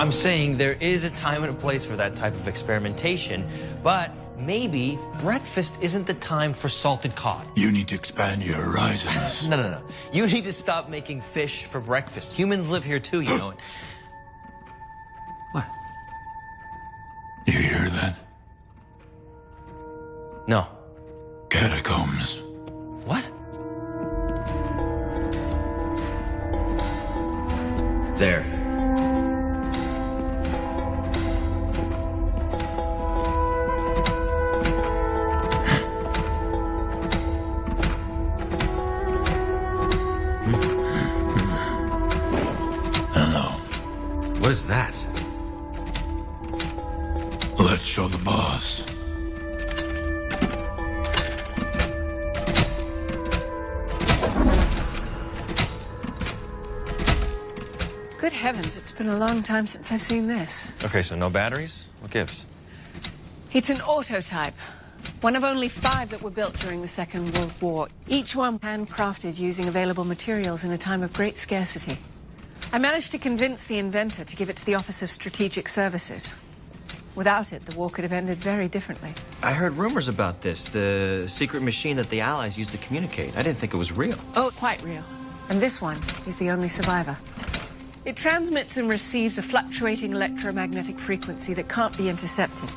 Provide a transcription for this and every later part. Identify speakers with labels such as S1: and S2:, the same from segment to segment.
S1: I'm saying there is a time and a place for that type of experimentation, but maybe breakfast isn't the time for salted cod.
S2: You need to expand your horizons.
S1: No. You need to stop making fish for breakfast. Humans live here too, you know. What?
S2: You hear that?
S1: No.
S2: Catacombs.
S1: What? There.
S2: Hello.
S1: What is that?
S2: Let's show the boss.
S3: Good heavens, it's been a long time since I've seen this.
S1: Okay, so no batteries? What gives?
S3: It's an autotype. One of only 5 that were built during the Second World War. Each one handcrafted using available materials in a time of great scarcity. I managed to convince the inventor to give it to the Office of Strategic Services. Without it, the war could have ended very differently.
S1: I heard rumors about this, the secret machine that the Allies used to communicate. I didn't think it was real.
S3: Oh, quite real. And this one is the only survivor. It transmits and receives a fluctuating electromagnetic frequency that can't be intercepted.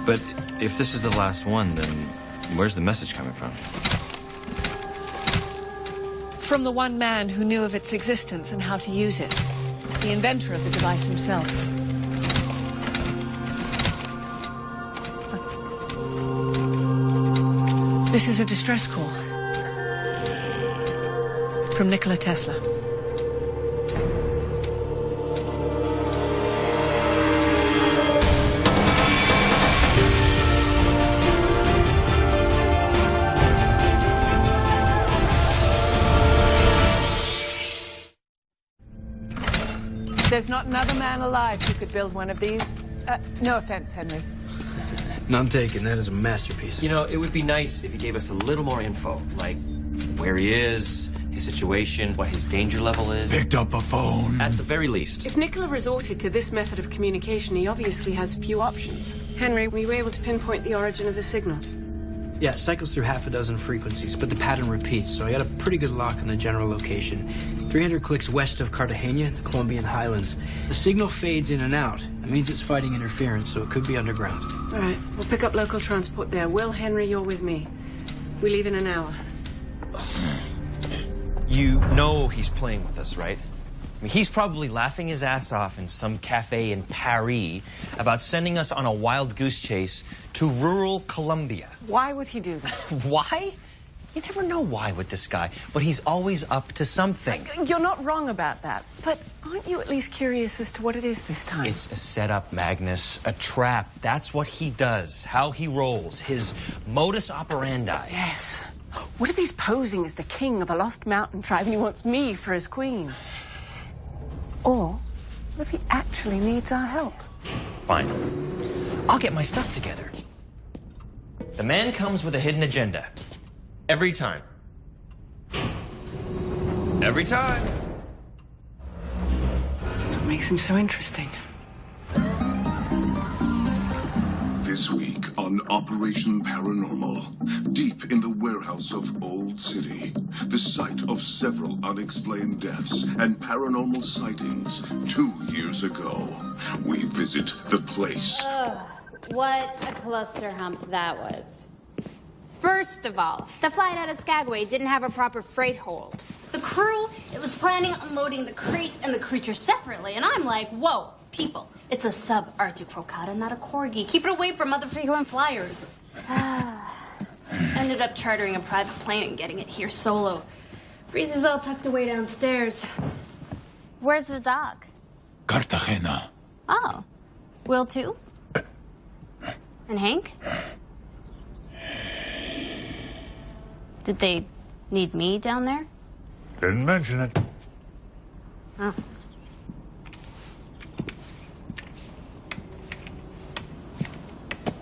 S1: But if this is the last one, then where's the message coming from?
S3: From the one man who knew of its existence and how to use it. The inventor of the device himself. This is a distress call. From Nikola Tesla. There's not another man alive who could build one of these. No offense, Henry.
S4: None taken. That is a masterpiece.
S1: You know, it would be nice if he gave us a little more info, like where he is, his situation, what his danger level is.
S2: Picked up a phone.
S1: At the very least.
S5: If Nikola resorted to this method of communication, he obviously has few options. Henry, were you able to pinpoint the origin of the signal?
S4: Yeah, it cycles through half a dozen frequencies, but the pattern repeats, so I got a pretty good lock on the general location. 300 clicks west of Cartagena, the Colombian highlands. The signal fades in and out. It means it's fighting interference, so it could be underground.
S5: All right, we'll pick up local transport there. Will, Henry, you're with me. We leave in an hour.
S1: You know he's playing with us, right? I mean, he's probably laughing his ass off in some cafe in Paris about sending us on a wild goose chase to rural Colombia.
S3: Why would he do that?
S1: Why? You never know why with this guy, but he's always up to something.
S3: You're not wrong about that, but aren't you at least curious as to what it is this time?
S1: It's a setup, Magnus, a trap. That's what he does, how he rolls, his modus operandi.
S3: Yes. What if he's posing as the king of a lost mountain tribe and he wants me for his queen? Or what if he actually needs our help?
S1: Fine. I'll get my stuff together. The man comes with a hidden agenda. Every time. Every time.
S5: That's what makes him so interesting.
S6: This week on Operation Paranormal, deep in the warehouse of Old City, the site of several unexplained deaths and paranormal sightings 2 years ago, we visit the place.
S7: What a cluster hump that was. First of all, the flight out of Skagway didn't have a proper freight hold. The crew, it was planning on loading the crates and the creature separately, and I'm like, whoa, people, it's a sub-Arctic crocodile, not a corgi. Keep it away from other frequent flyers. Ended up chartering a private plane and getting it here solo. Freeze's all tucked away downstairs. Where's the dog?
S2: Cartagena.
S7: Oh, Will too? And Hank? Did they need me down there?
S2: Didn't mention it.
S7: Oh.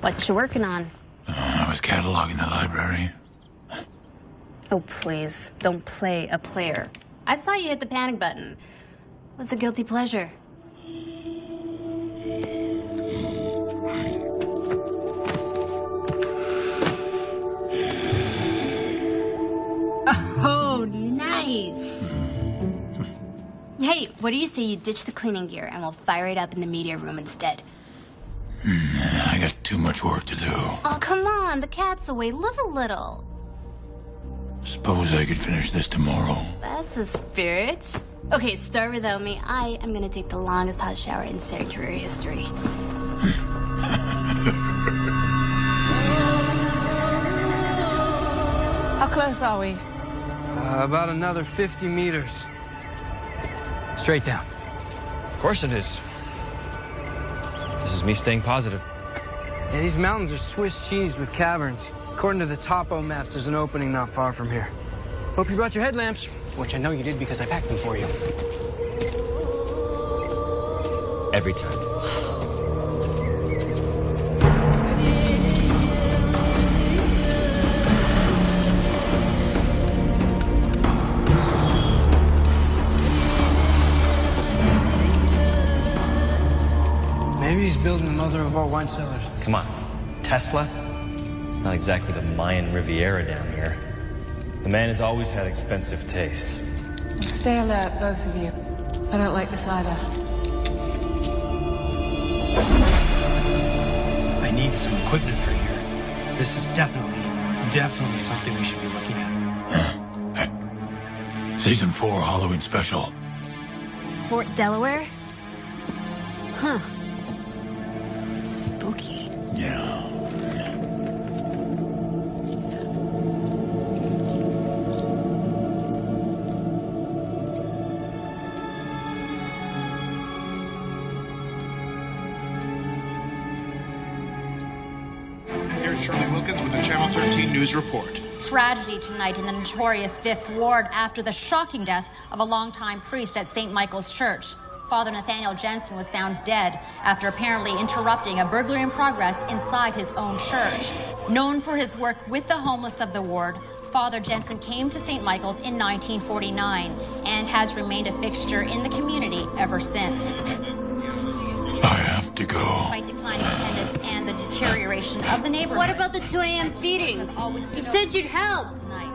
S7: What you working on?
S2: I was cataloging the library.
S7: Oh, please. Don't play a player. I saw you hit the panic button. was a guilty pleasure. Oh, nice. Hey, what do you say you ditch the cleaning gear and we'll fire it up in the media room instead?
S2: I got too much work to do.
S7: Oh, come on. The cat's away. Live a little.
S2: Suppose I could finish this tomorrow.
S7: That's a spirit. Okay, start without me. I am gonna take the longest hot shower in sanctuary history.
S3: How close are we?
S4: About another 50 meters. Straight down.
S1: Of course it is. This is me staying positive.
S4: Yeah, these mountains are Swiss cheese with caverns. According to the topo maps, there's an opening not far from here. Hope you brought your headlamps, which I know you did because I packed them for you.
S1: Every time.
S4: Maybe he's building the mother of all wine cellars.
S1: Come on. Tesla? It's not exactly the Mayan Riviera down here. The man has always had expensive taste.
S3: Stay alert, both of you. I don't like this either.
S8: I need some equipment for here. This is definitely something we should be looking at.
S2: Season 4 Halloween special.
S7: Fort Delaware? Huh.
S3: Spooky.
S2: Yeah.
S9: Here's Shirley Wilkins with the Channel 13 News Report.
S10: Tragedy tonight in the notorious Fifth Ward after the shocking death of a longtime priest at St. Michael's Church. Father Nathaniel Jensen was found dead after apparently interrupting a burglary in progress inside his own church. Known for his work with the homeless of the ward, Father Jensen came to St. Michael's in 1949 and has remained a fixture in the community ever since.
S2: I have to go.
S10: Despite declining attendance and the deterioration of the neighborhood.
S7: What about the 2 a.m. feedings? You said you'd help.
S10: Tonight.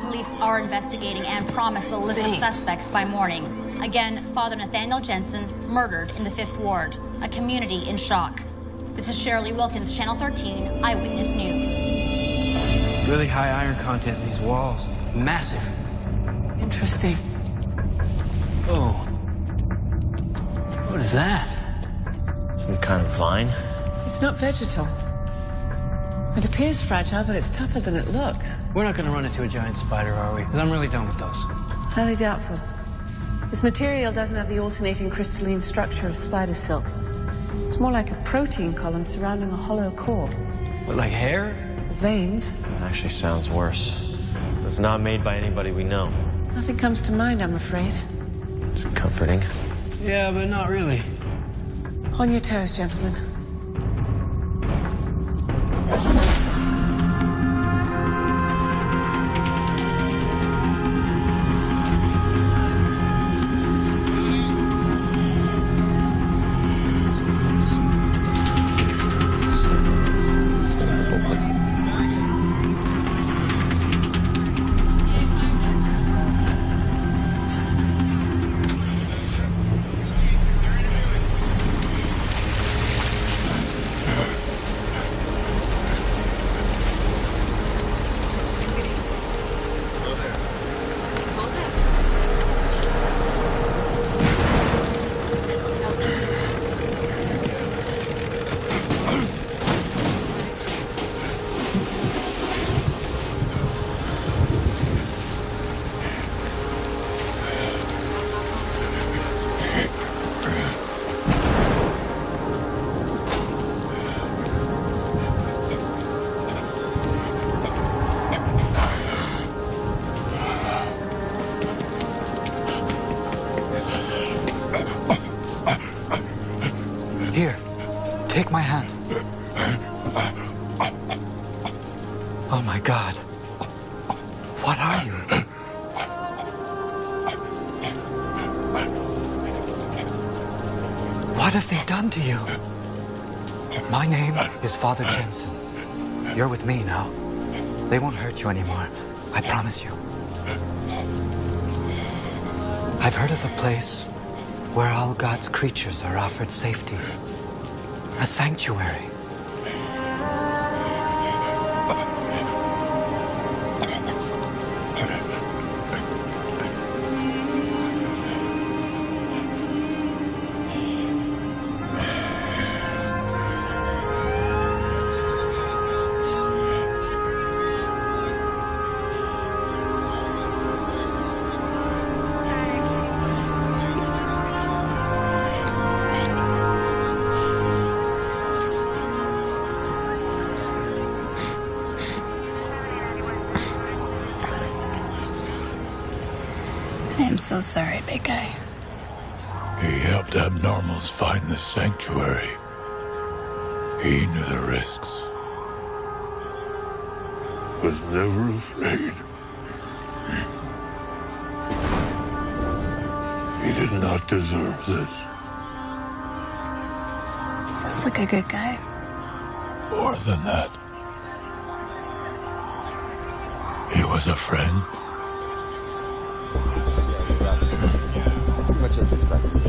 S10: Police are investigating and promise a list of suspects by morning. Again, Father Nathaniel Jensen murdered in the Fifth Ward, a community in shock. This is Shirley Wilkins, Channel 13 Eyewitness News.
S4: Really high iron content in these walls. Massive.
S3: Interesting.
S4: Oh. What is that?
S1: Some kind of vine?
S3: It's not vegetal. It appears fragile, but it's tougher than it looks.
S4: We're not going to run into a giant spider, are we? Because I'm really done with those.
S3: Highly doubtful. This material doesn't have the alternating crystalline structure of spider silk. It's more like a protein column surrounding a hollow core.
S4: What, like hair?
S3: Veins.
S1: It actually sounds worse. It's not made by anybody we know.
S3: Nothing comes to mind, I'm afraid.
S1: It's comforting.
S4: Yeah, but not really.
S3: On your toes, gentlemen.
S11: What have they done to you? My name is Father Jensen. You're with me now. They won't hurt you anymore. I promise you. I've heard of a place where all God's creatures are offered safety. A sanctuary.
S12: I'm so sorry, big guy.
S2: He helped abnormals find the sanctuary. He knew the risks. Was never afraid. He did not deserve this.
S12: Sounds like a good guy.
S2: More than that. He was a friend.
S13: Much as expected.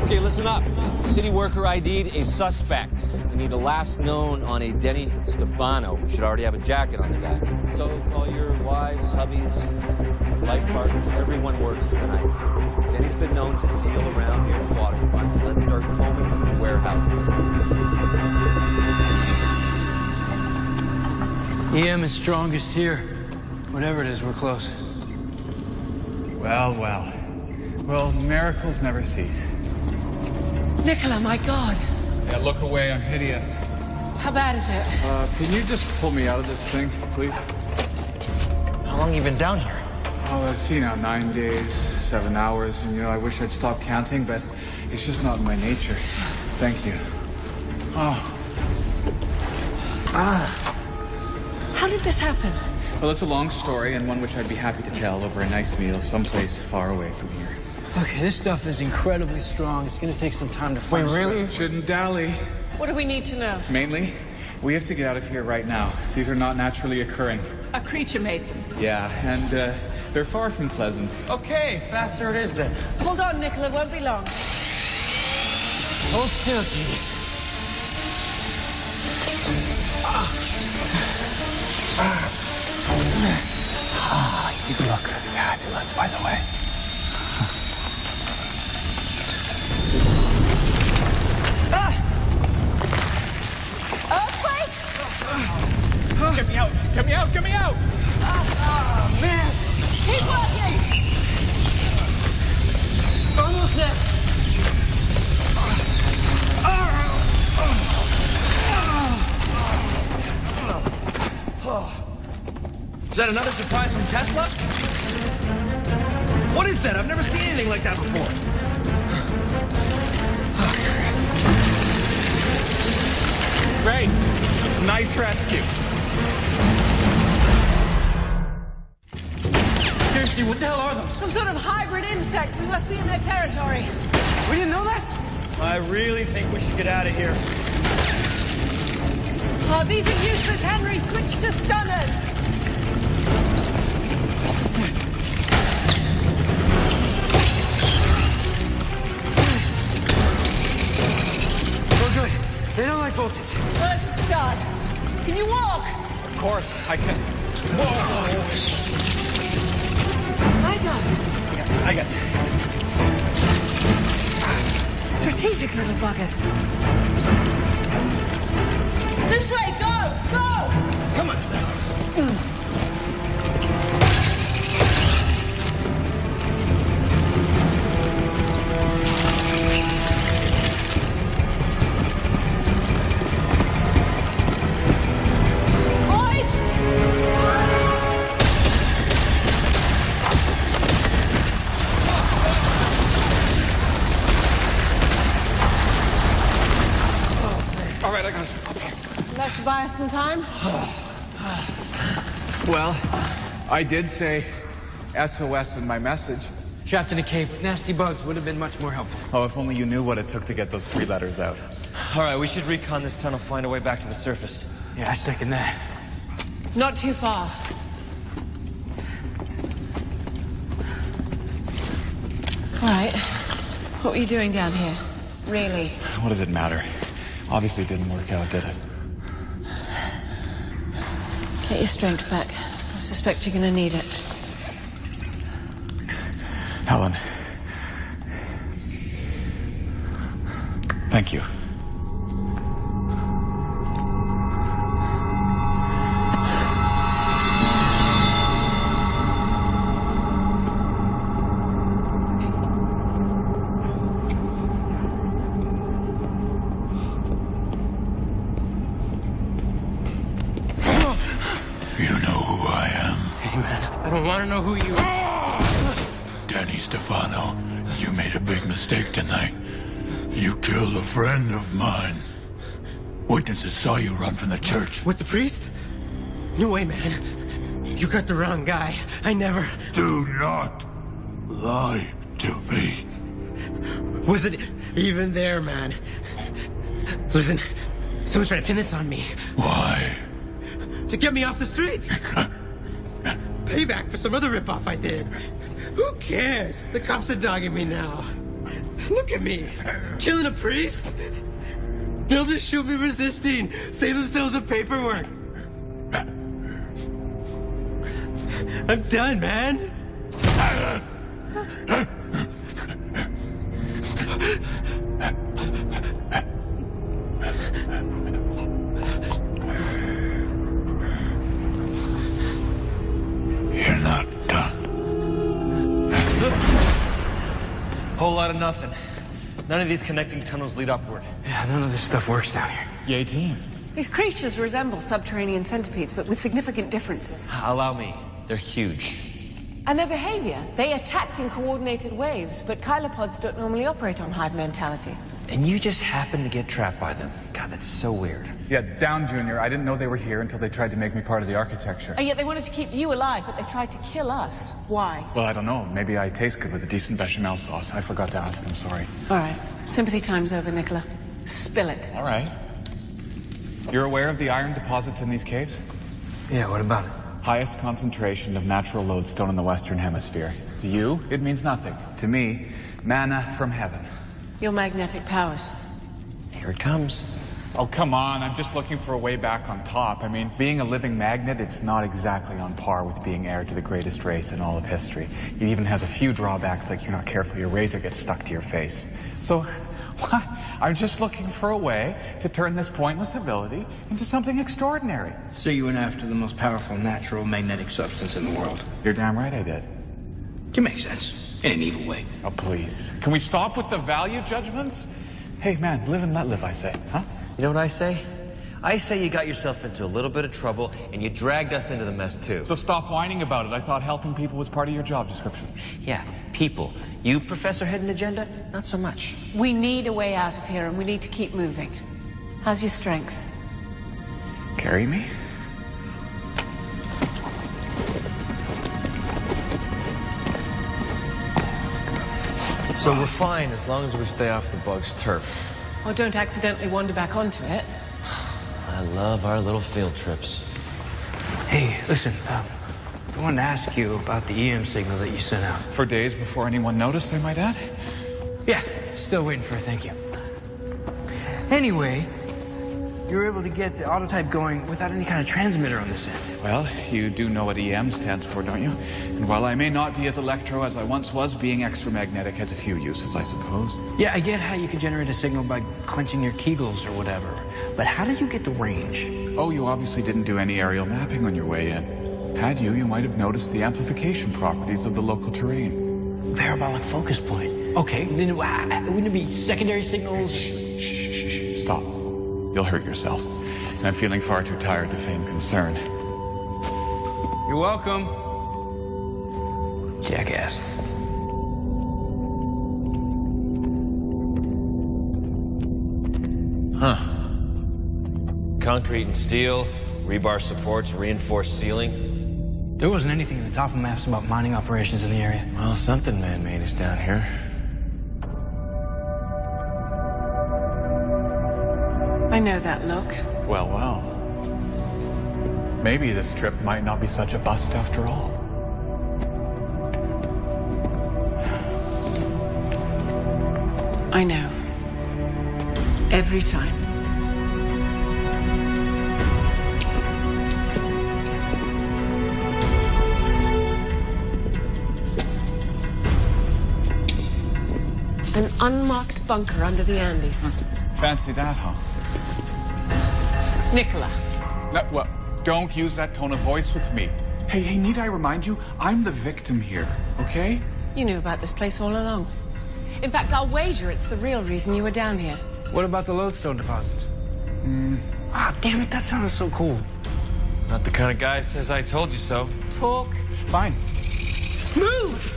S13: Okay, listen up. City worker ID'd a suspect. We need a last known on a Denny Stefano. We should already have a jacket on the guy. So call your wives, hubbies, life partners. Everyone works tonight. Denny's been known to deal around here at the waterfront, so let's start combing through the warehouse.
S4: EM is strongest here. Whatever it is, we're close.
S14: Well, well. Well, miracles never cease.
S3: Nicola, my God.
S14: Yeah, look away, I'm hideous.
S3: How bad is it?
S14: Can you just pull me out of this thing, please?
S1: How long have you been down here?
S14: Oh, let's see now, 9 days, 7 hours, and I wish I'd stopped counting, but it's just not in my nature. Thank you. Oh.
S3: How did this happen?
S14: Well, it's a long story, and one which I'd be happy to tell over a nice meal someplace far away from here.
S4: Okay, this stuff is incredibly strong. It's gonna take some time to find.
S14: Wait, really? Shouldn't dally.
S3: What do we need to know?
S14: Mainly, we have to get out of here right now. These are not naturally occurring.
S3: A creature made them.
S14: Yeah, and they're far from pleasant.
S1: Okay, faster it is then.
S3: Hold on, Nicola, won't be long.
S4: Hold still, jeez.
S11: You look fabulous, by the way.
S3: Earthquake!
S14: Get me out! Get me out! Get me out!
S3: Oh, man! Keep working! Almost there.
S1: Is that another surprise from Tesla? What is that? I've never seen anything like that before.
S14: Great. Nice rescue. Seriously, what the hell are those?
S3: Some sort of hybrid insect. We must be in their territory.
S4: We didn't know that?
S1: I really think we should get out of here.
S3: Oh, these are useless, Henry. Switch to stunners.
S4: We're good. They don't like voltage.
S3: Well, let's start. Can you walk?
S14: Of course, I can.
S3: Whoa!
S1: I got it.
S3: Strategic little buggers. This way, go! Go!
S1: Come on.
S14: All right, I got it.
S3: That should buy us some time.
S14: Well, I did say SOS in my message.
S4: Trapped in a cave with nasty bugs would have been much more helpful.
S14: Oh, if only you knew what it took to get those 3 letters out.
S1: All right, we should recon this tunnel, find a way back to the surface.
S4: Yeah, I second that.
S3: Not too far. All right. What were you doing down here? Really?
S14: What does it matter? Obviously it didn't work out, did it?
S3: Get your strength back. I suspect you're gonna need it.
S14: Helen. Thank you.
S2: You know who I am.
S4: Hey, man, I don't want to know who you are.
S2: Danny Stefano, you made a big mistake tonight. You killed a friend of mine. Witnesses saw you run from the church.
S4: With the priest? No way, man. You got the wrong guy. I never...
S2: Do not lie to me.
S4: Wasn't even there, man. Listen, someone's trying to pin this on me.
S2: Why?
S4: To get me off the street. Payback for some other ripoff I did. Who cares? The cops are dogging me now. Look at me. Killing a priest? They'll just shoot me resisting. Save themselves the paperwork. I'm done, man.
S2: You're not done.
S1: Whole lot of nothing. None of these connecting tunnels lead upward.
S4: Yeah, none of this stuff works down here.
S14: Yay, team.
S3: These creatures resemble subterranean centipedes, but with significant differences.
S1: Allow me. They're huge.
S3: And their behavior, they attacked in coordinated waves, but chylopods don't normally operate on hive mentality.
S1: And you just happen to get trapped by them. God, that's so weird.
S14: Yeah, down, Junior. I didn't know they were here until they tried to make me part of the architecture.
S3: And yet they wanted to keep you alive, but they tried to kill us. Why?
S14: Well, I don't know. Maybe I taste good with a decent bechamel sauce. I forgot to ask. I'm sorry.
S3: All right. Sympathy time's over, Nicola. Spill it.
S14: All right. You're aware of the iron deposits in these caves?
S4: Yeah, what about it?
S14: Highest concentration of natural lodestone in the Western Hemisphere. To you, it means nothing. To me, manna from heaven.
S3: Your magnetic powers.
S1: Here it comes.
S14: Oh, come on. I'm just looking for a way back on top. I mean, being a living magnet, it's not exactly on par with being heir to the greatest race in all of history. It even has a few drawbacks, like you're not careful, your razor gets stuck to your face. So, I'm just looking for a way to turn this pointless ability into something extraordinary.
S4: So you went after the most powerful natural magnetic substance in the world?
S14: You're damn right I did.
S4: It makes sense. In an evil way.
S14: Oh, please. Can we stop with the value judgments? Hey, man, live and let live, I say, huh?
S1: You know what I say? I say you got yourself into a little bit of trouble, and you dragged us into the mess, too.
S14: So stop whining about it. I thought helping people was part of your job description.
S1: Yeah, people. You, Professor Hidden Agenda? Not so much.
S3: We need a way out of here, and we need to keep moving. How's your strength?
S14: Carry me?
S1: So we're fine as long as we stay off the bug's turf.
S3: Or don't accidentally wander back onto it.
S1: I love our little field trips.
S4: Hey, listen, I wanted to ask you about the EM signal that you sent out.
S14: For days before anyone noticed, I might add?
S4: Yeah, still waiting for a thank you. Anyway, you were able to get the autotype going without any kind of transmitter on this end.
S14: Well, you do know what EM stands for, don't you? And while I may not be as electro as I once was, being extramagnetic has a few uses, I suppose.
S4: Yeah, I get how you can generate a signal by clenching your kegels or whatever. But how did you get the range?
S14: Oh, you obviously didn't do any aerial mapping on your way in. Had you might have noticed the amplification properties of the local terrain.
S4: Parabolic focus point. Okay, then wouldn't it be secondary signals?
S14: Shh. Stop. You'll hurt yourself. And I'm feeling far too tired to feign concern.
S4: You're welcome. Jackass.
S1: Huh. Concrete and steel, rebar supports, reinforced ceiling.
S4: There wasn't anything in the top of maps about mining operations in the area.
S1: Well, something man-made is down here.
S5: I know that look.
S14: Well, well. Maybe this trip might not be such a bust after all.
S5: I know. Every time. An unmarked bunker under the Andes.
S14: Fancy that, huh?
S5: Nicola.
S14: No, well, don't use that tone of voice with me. Hey, need I remind you? I'm the victim here, okay?
S5: You knew about this place all along. In fact, I'll wager it's the real reason you were down here.
S4: What about the lodestone deposits? Ah, damn it, that sounded so cool.
S1: Not the kind of guy who says I told you so.
S5: Talk.
S14: Fine.
S5: Move!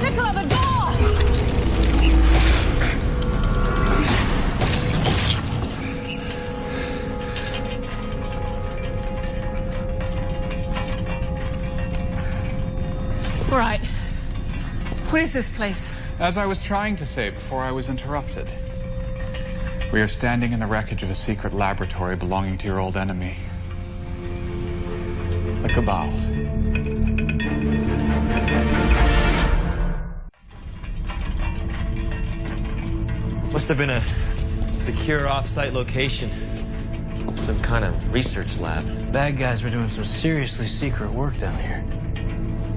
S5: Nicola, the door! All right. What is this place?
S14: As I was trying to say before I was interrupted, we are standing in the wreckage of a secret laboratory belonging to your old enemy, the Cabal.
S1: Must have been a secure off-site location. Some kind of research lab.
S4: Bad guys were doing some seriously secret work down here.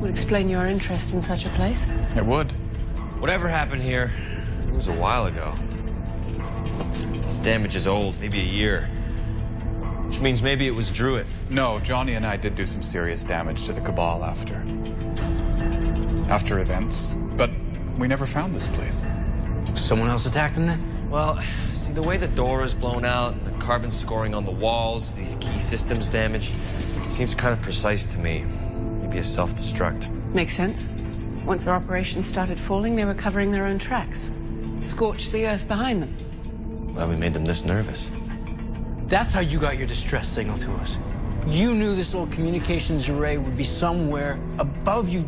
S5: Would explain your interest in such a place.
S14: It would.
S1: Whatever happened here, it was a while ago. This damage is old, maybe a year. Which means maybe it was Druid.
S14: No, Johnny and I did do some serious damage to the Cabal after events. But we never found this place.
S4: Someone else attacked them then?
S1: Well, see, the way the door is blown out and the carbon scoring on the walls, these key systems damaged, seems kind of precise to me. Maybe a self-destruct.
S5: Makes sense. Once their operations started falling, they were covering their own tracks. Scorched the earth behind them.
S1: Why we made them this nervous.
S4: That's how you got your distress signal to us. You knew this little communications array would be somewhere above you.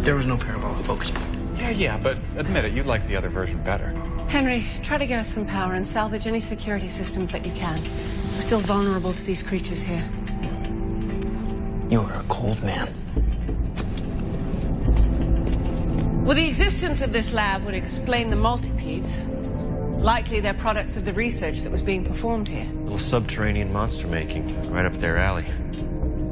S4: There was no parabolic focus point.
S14: Yeah, but admit it, you like the other version better.
S5: Henry, try to get us some power and salvage any security systems that you can. We're still vulnerable to these creatures here.
S4: You are a cold man.
S5: Well, the existence of this lab would explain the multipedes. Likely they're products of the research that was being performed here.
S1: Little subterranean monster making, right up their alley.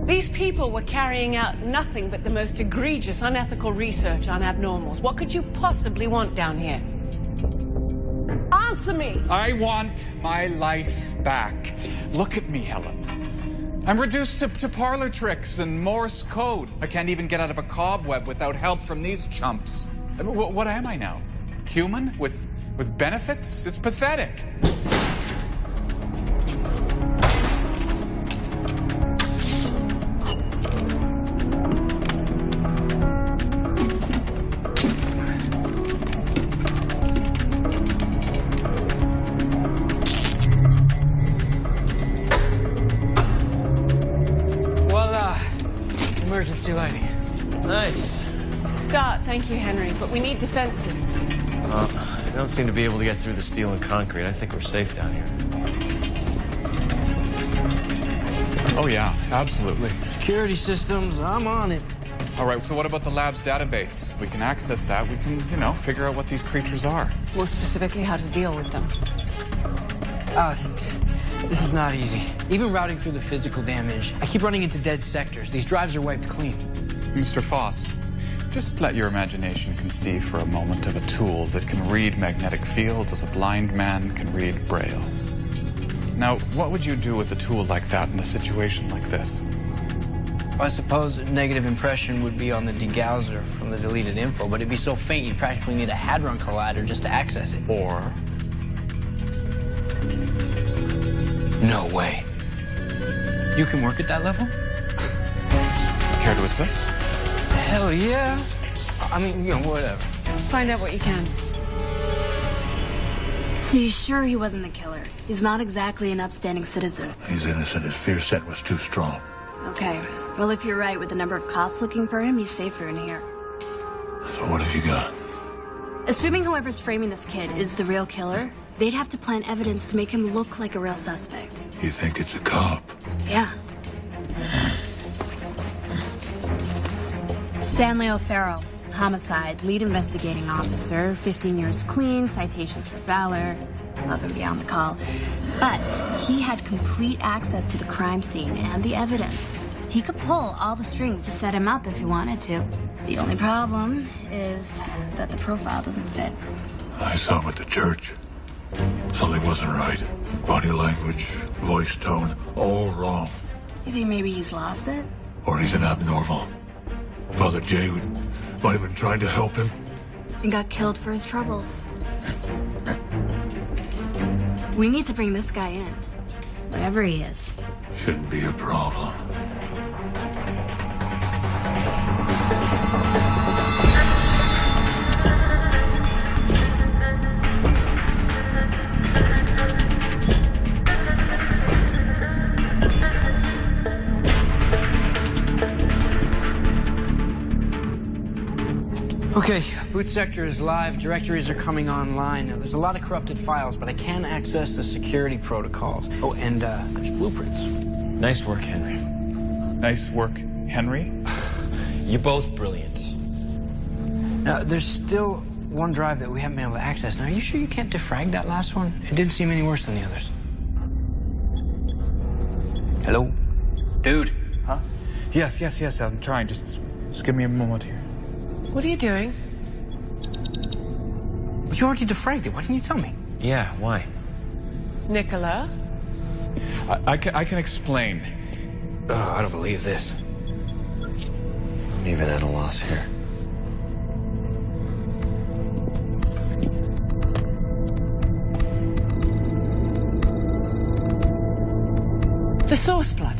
S5: These people were carrying out nothing but the most egregious, unethical research on abnormals. What could you possibly want down here? Answer me!
S14: I want my life back. Look at me, Helen. I'm reduced to parlor tricks and Morse code. I can't even get out of a cobweb without help from these chumps. I mean, what am I now? Human? With benefits? It's pathetic.
S4: Emergency lighting.
S1: Nice.
S5: It's a start, thank you, Henry, but we need defenses.
S1: I don't seem to be able to get through the steel and concrete. I think we're safe down here.
S14: Oh, yeah, absolutely.
S4: Security systems, I'm on it.
S14: All right, so what about the lab's database? We can access that. We can, figure out what these creatures are.
S5: More specifically, how to deal with them.
S4: This is not easy. Even routing through the physical damage, I keep running into dead sectors. These drives are wiped clean.
S14: Mr. Foss, just let your imagination conceive for a moment of a tool that can read magnetic fields as a blind man can read Braille. Now, what would you do with a tool like that in a situation like this?
S4: I suppose a negative impression would be on the degausser from the deleted info, but it'd be so faint you'd practically need a hadron collider just to access it.
S14: Or?
S4: No way. You can work at that level?
S14: Care to assist?
S4: Hell yeah. I mean, whatever.
S5: Find out what you can.
S15: So you're sure he wasn't the killer? He's not exactly an upstanding citizen.
S2: He's innocent. His fear set was too strong.
S15: Okay. Well, if you're right with the number of cops looking for him, he's safer in here.
S2: So what have you got?
S15: Assuming whoever's framing this kid is the real killer, they'd have to plant evidence to make him look like a real suspect.
S2: You think it's a cop?
S15: Yeah. Stanley O'Farrell, homicide, lead investigating officer, 15 years clean, citations for valor, above and beyond the call. But he had complete access to the crime scene and the evidence. He could pull all the strings to set him up if he wanted to. The only problem is that the profile doesn't fit.
S2: I saw him at the church. Something wasn't right. Body language, voice tone, all wrong.
S15: You think maybe he's lost it?
S2: Or he's an abnormal. Father Jay might have been trying to help him.
S15: And got killed for his troubles. We need to bring this guy in. Whatever he is.
S2: Shouldn't be a problem.
S4: Okay, boot sector is live. Directories are coming online. Now, there's a lot of corrupted files, but I can access the security protocols. Oh, and there's blueprints.
S1: Nice work, Henry.
S14: Nice work, Henry?
S1: You're both brilliant.
S4: Now, there's still one drive that we haven't been able to access. Now, are you sure you can't defrag that last one? It didn't seem any worse than the others. Hello? Dude?
S14: Huh? Yes, I'm trying. Just give me a moment here.
S5: What are you doing?
S4: Well, you already defragged it. Why didn't you tell me?
S1: Yeah, why?
S5: Nicola?
S14: I can explain.
S4: Oh, I don't believe this.
S1: I'm even at a loss here.
S5: The source blood.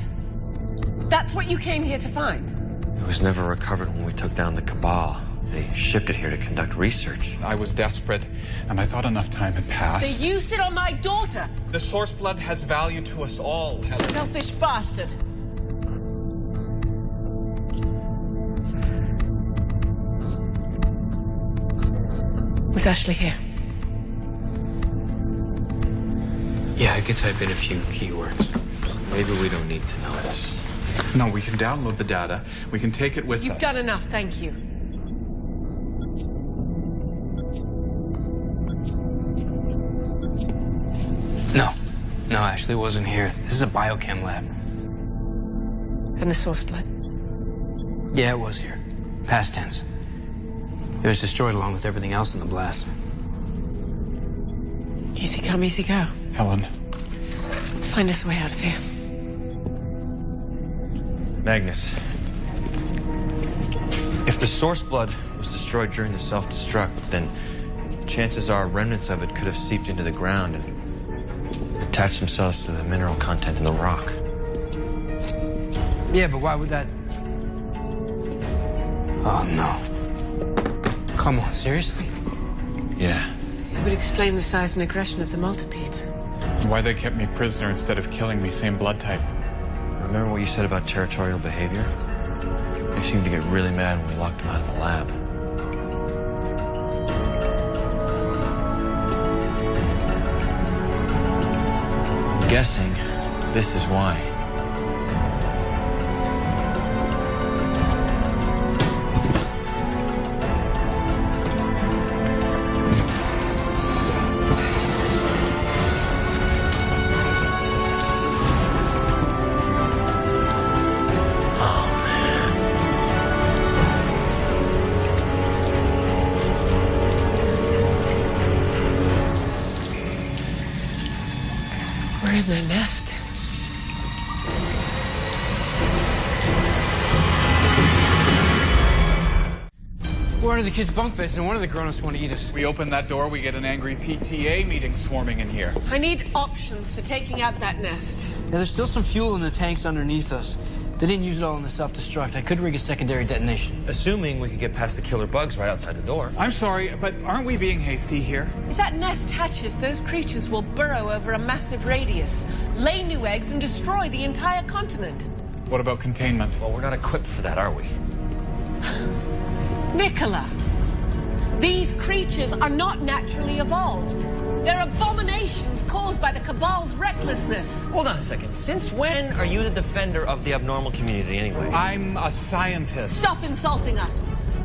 S5: That's what you came here to find.
S1: It was never recovered when we took down the Cabal. They shipped it here to conduct research.
S14: I was desperate, and I thought enough time had passed.
S5: They used it on my daughter.
S14: The source blood has value to us all, Helen.
S5: Selfish bastard. Was Ashley here?
S4: Yeah, I could type in a few keywords.
S1: Maybe we don't need to know this.
S14: No, we can download the data. We can take it with us.
S5: You've done enough, thank you.
S4: No, Ashley wasn't here. This is a biochem lab.
S5: And the source blood?
S4: Yeah, it was here. Past tense. It was destroyed along with everything else in the blast.
S5: Easy come, easy go.
S14: Helen.
S5: Find us a way out of here.
S1: Magnus, if the source blood was destroyed during the self-destruct, then chances are remnants of it could have seeped into the ground and attached themselves to the mineral content in the rock.
S4: Yeah, but why would that... Oh, no. Come on, seriously?
S1: Yeah.
S5: It would explain the size and aggression of the multipedes.
S14: Why they kept me prisoner instead of killing me, same blood type.
S1: Remember what you said about territorial behavior? They seemed to get really mad when we locked them out of the lab. I'm guessing this is why.
S5: We're in the nest.
S4: We're under the kids' bunk beds, and one of the grown-ups want to eat us.
S14: We open that door, we get an angry PTA meeting swarming in here.
S5: I need options for taking out that nest.
S4: Yeah, there's still some fuel in the tanks underneath us. They didn't use it all in the self-destruct. I could rig a secondary detonation.
S1: Assuming we could get past the killer bugs right outside the door.
S14: I'm sorry, but aren't we being hasty here?
S5: If that nest hatches, those creatures will burrow over a massive radius, lay new eggs, and destroy the entire continent.
S14: What about containment?
S1: Well, we're not equipped for that, are we?
S5: Nicola, these creatures are not naturally evolved. They're abominations caused by the Cabal's recklessness.
S1: Hold on a second. Since when are you the defender of the abnormal community anyway?
S14: I'm a scientist.
S5: Stop insulting us.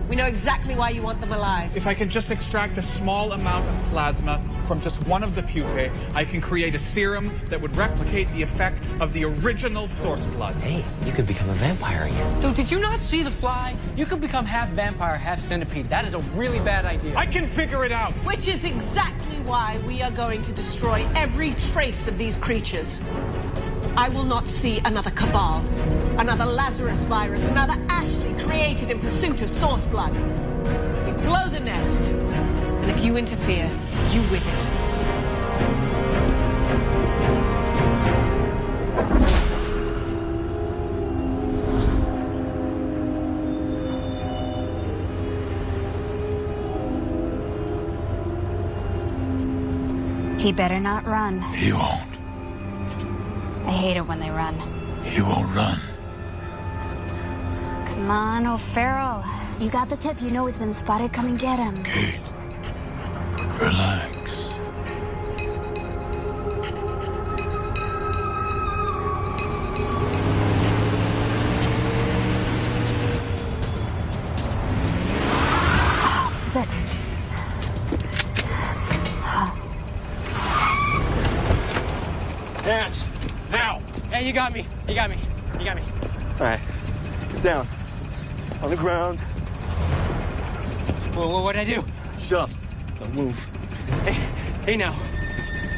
S5: We know exactly why you want them alive.
S14: If I can just extract a small amount of plasma from just one of the pupae, I can create a serum that would replicate the effects of the original source blood.
S1: Hey, you could become a vampire again.
S4: Dude, did you not see The Fly? You could become half vampire, half centipede. That is a really bad idea.
S14: I can figure it out.
S5: Which is exactly why we are going to destroy every trace of these creatures. I will not see another Cabal, another Lazarus virus, another Ashley created in pursuit of source blood. We blow the nest, and if you interfere, you with it.
S15: He better not run.
S2: He won't.
S15: I hate it when they run.
S2: He won't run.
S15: Come on, O'Farrell. You got the tip. You know he's been spotted. Come and get him.
S2: Kate, relax.
S15: Oh, this is it.
S16: Hands. Now. Hey, you got me. You got me. You got me.
S13: All right. Get down. On the ground.
S16: Well, what'd I do?
S13: Shut up. Don't move.
S16: Hey now.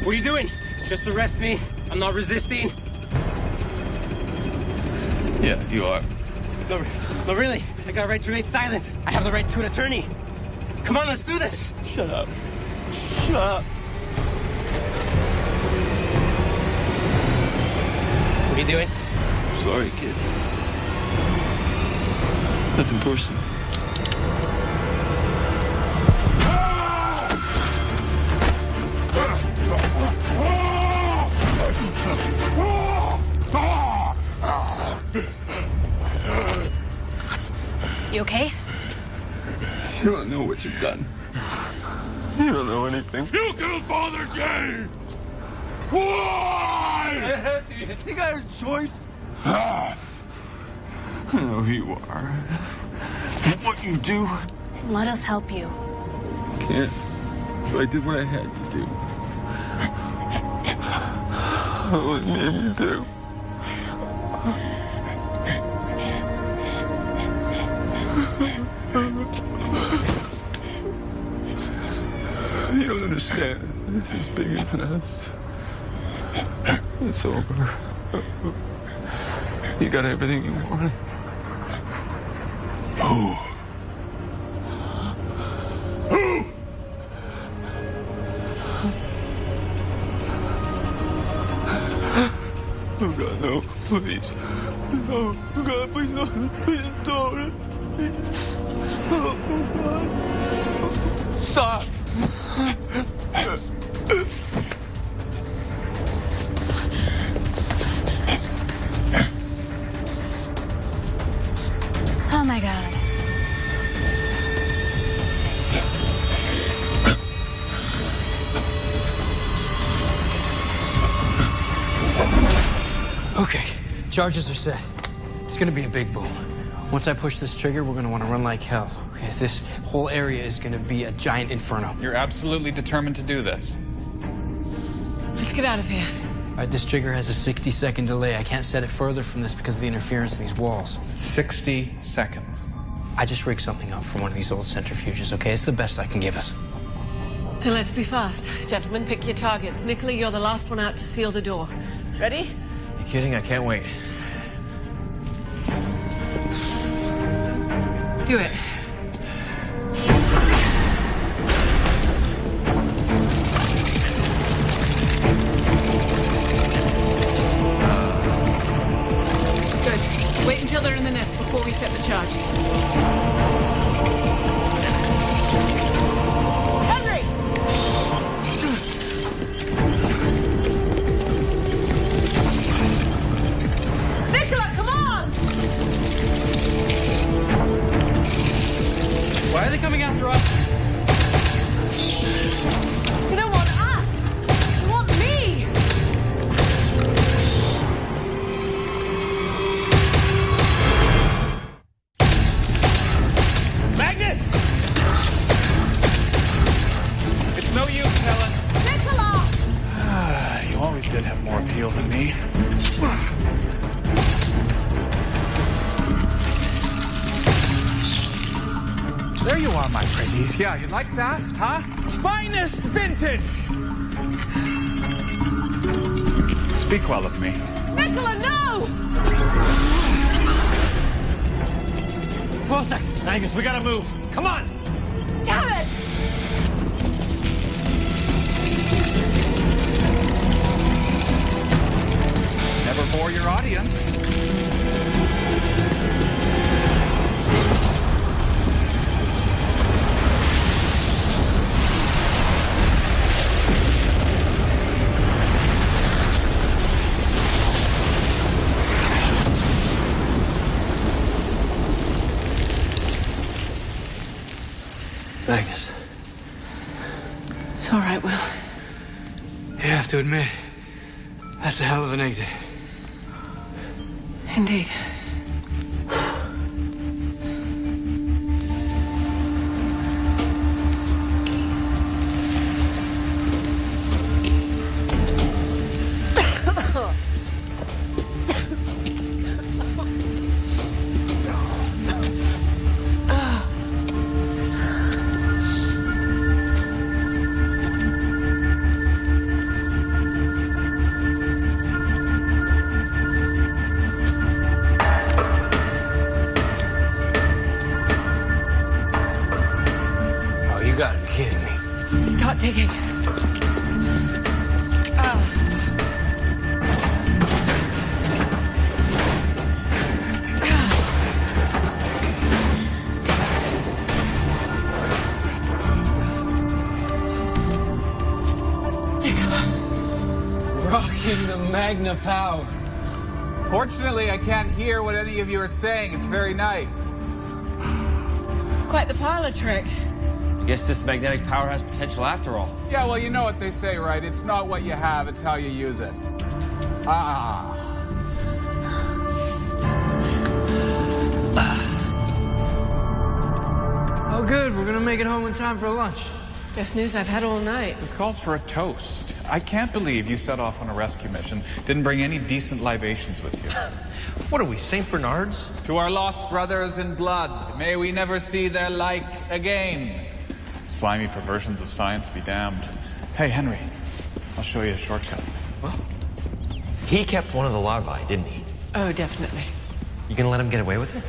S16: What are you doing? Just arrest me. I'm not resisting.
S2: Yeah, you are.
S16: No, really. I got a right to remain silent. I have the right to an attorney. Come on, let's do this.
S13: Shut up. Shut up.
S16: What are you doing?
S2: Sorry, kid. Nothing personal.
S15: You okay?
S13: You don't know what you've done. You don't know anything.
S2: You killed Father Jay! Why?
S13: I had to. You think I had a choice? I know who you are. What you do.
S15: Let us help you.
S13: Can't. But I did what I had to do. What made me do? You don't understand. This is bigger than us. It's over. You got everything you wanted.
S2: Who?
S13: Oh God, no! Please, no! Oh God, please, no! Please don't! Please. Oh God! Stop!
S15: Oh my God.
S4: Okay, charges are set. It's gonna be a big boom. Once I push this trigger, we're gonna want to run like hell. Okay, this whole area is gonna be a giant inferno.
S14: You're absolutely determined to do this.
S5: Let's get out of here.
S4: All right, this trigger has a 60-second delay. I can't set it further from this because of the interference in these walls.
S14: 60 seconds.
S4: I just rigged something up from one of these old centrifuges, okay? It's the best I can give us.
S5: Then let's be fast. Gentlemen, pick your targets. Nicola, you're the last one out to seal the door. Ready?
S1: You kidding? I can't wait.
S5: Do it. Good. Wait
S3: other in the nest before we set the charge. Henry! Nicola, come on!
S16: Why are they coming after us?
S3: They don't want us. They want me.
S14: Magnus! It's no use, Helen.
S3: Nicola!
S14: You always did have more appeal than me. There you are, my pretties. Yeah, you like that, huh? Finest vintage! Speak well of me.
S3: Nicola, no!
S1: 12 seconds. Angus, we gotta move. Come on!
S3: Damn it!
S14: Never bore your audience.
S4: Magnus.
S3: It's all right, Will.
S4: You have to admit, that's a hell of an exit.
S3: Indeed.
S4: You gotta be kidding me.
S3: Start digging.
S4: Rocking the Magna Power.
S14: Fortunately, I can't hear what any of you are saying. It's very nice.
S3: It's quite the parlor trick.
S1: I guess this magnetic power has potential after all.
S14: Yeah, well, you know what they say, right? It's not what you have, it's how you use it.
S4: Oh, good. We're gonna make it home in time for lunch.
S3: Best news I've had all night.
S14: This calls for a toast. I can't believe you set off on a rescue mission, didn't bring any decent libations with you.
S1: What are we, St. Bernards?
S14: To our lost brothers in blood, may we never see their like again. Slimy perversions of science be damned. Hey, Henry, I'll show you a shortcut.
S1: Well, he kept one of the larvae, didn't he?
S3: Oh, definitely.
S1: You gonna let him get away with it?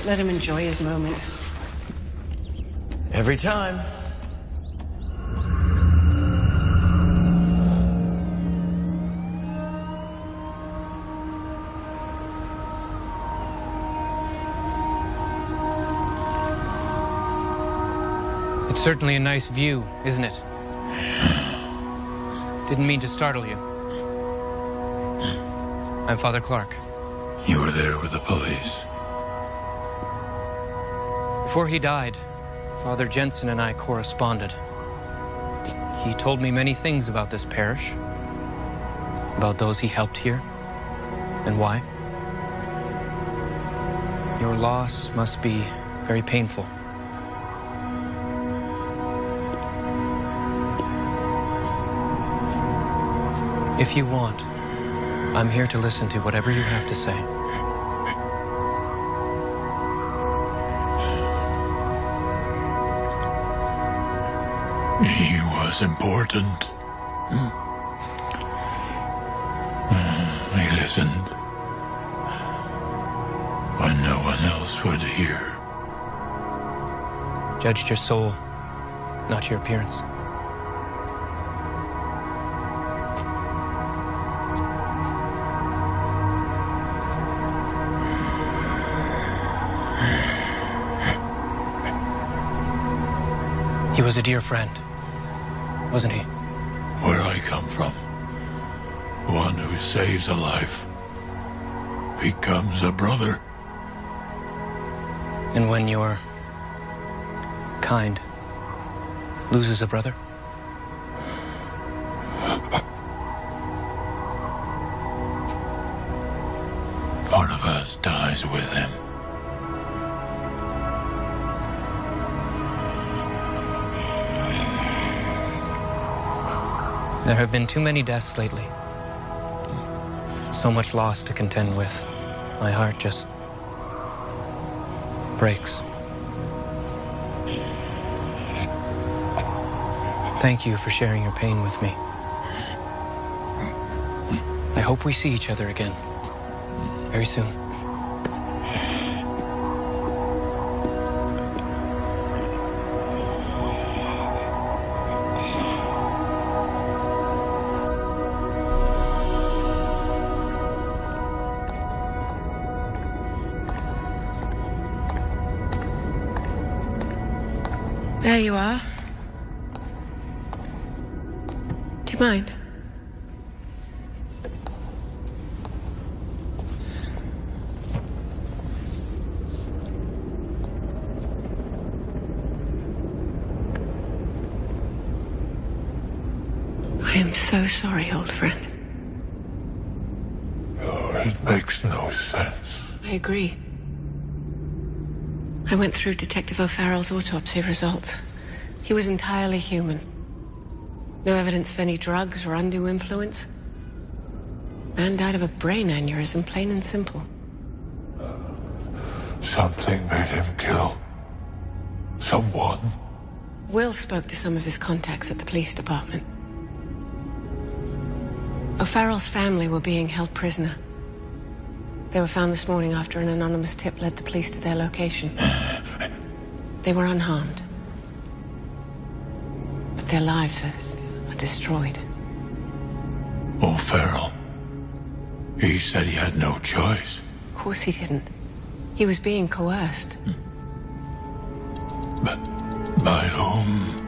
S3: Let him enjoy his moment.
S1: Every time.
S17: It's certainly a nice view, isn't it? Didn't mean to startle you. I'm Father Clark.
S2: You were there with the police.
S17: Before he died, Father Jensen and I corresponded. He told me many things about this parish, about those he helped here, and why. Your loss must be very painful. If you want, I'm here to listen to whatever you have to say.
S2: He was important. He listened when no one else would hear.
S17: Judged your soul, not your appearance. was a dear friend, wasn't he?
S2: Where I come from, one who saves a life becomes a brother.
S17: And when your kind loses a brother?
S2: Part of us dies with him.
S17: There have been too many deaths lately. So much loss to contend with. My heart just breaks. Thank you for sharing your pain with me. I hope we see each other again very soon.
S3: There you are. Do you mind? I am so sorry, old friend.
S2: Oh, it makes no sense.
S3: I agree. I went through Detective O'Farrell's autopsy results. He was entirely human. No evidence of any drugs or undue influence. Man died of a brain aneurysm, plain and simple.
S2: Something made him kill someone.
S3: Will spoke to some of his contacts at the police department. O'Farrell's family were being held prisoner. They were found this morning after an anonymous tip led the police to their location. They were unharmed. But their lives are destroyed.
S2: O'Farrell. He said he had no choice.
S3: Of course he didn't. He was being coerced.
S2: By whom?